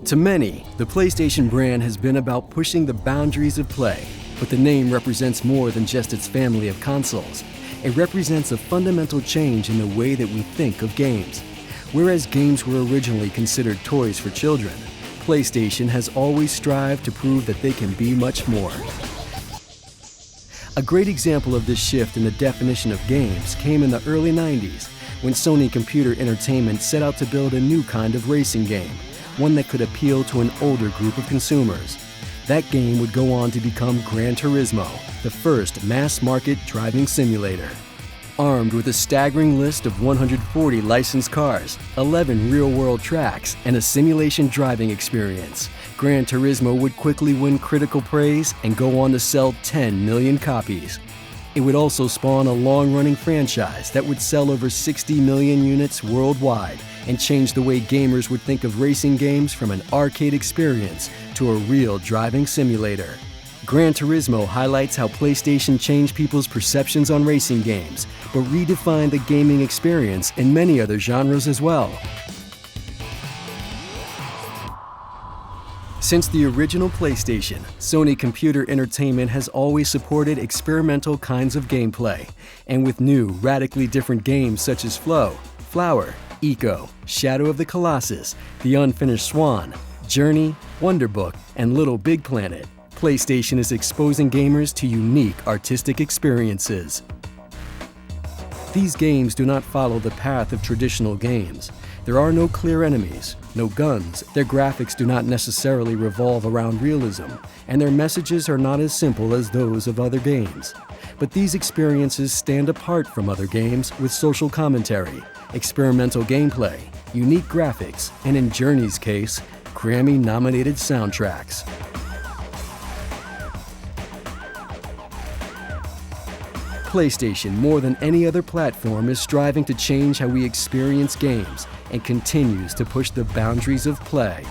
To many, the PlayStation brand has been about pushing the boundaries of play, but the name represents more than just its family of consoles. It represents a fundamental change in the way that we think of games. Whereas games were originally considered toys for children, PlayStation has always strived to prove that they can be much more. A great example of this shift in the definition of games came in the early 90s, when Sony Computer Entertainment set out to build a new kind of racing game, one that could appeal to an older group of consumers. That game would go on to become Gran Turismo, the first mass-market driving simulator. Armed with a staggering list of 140 licensed cars, 11 real-world tracks, and a simulation driving experience, Gran Turismo would quickly win critical praise and go on to sell 10 million copies. It would also spawn a long-running franchise that would sell over 60 million units worldwide and change the way gamers would think of racing games from an arcade experience to a real driving simulator. Gran Turismo highlights how PlayStation changed people's perceptions on racing games, but redefined the gaming experience in many other genres as well. Since the original PlayStation, Sony Computer Entertainment has always supported experimental kinds of gameplay, and with new, radically different games such as Flow, Flower, Eco, Shadow of the Colossus, The Unfinished Swan, Journey, Wonderbook, and Little Big Planet, PlayStation is exposing gamers to unique artistic experiences. These games do not follow the path of traditional games. There are no clear enemies, no guns, their graphics do not necessarily revolve around realism, and their messages are not as simple as those of other games. But these experiences stand apart from other games with social commentary, experimental gameplay, unique graphics, and in Journey's case, Grammy-nominated soundtracks. PlayStation, more than any other platform, is striving to change how we experience games and continues to push the boundaries of play.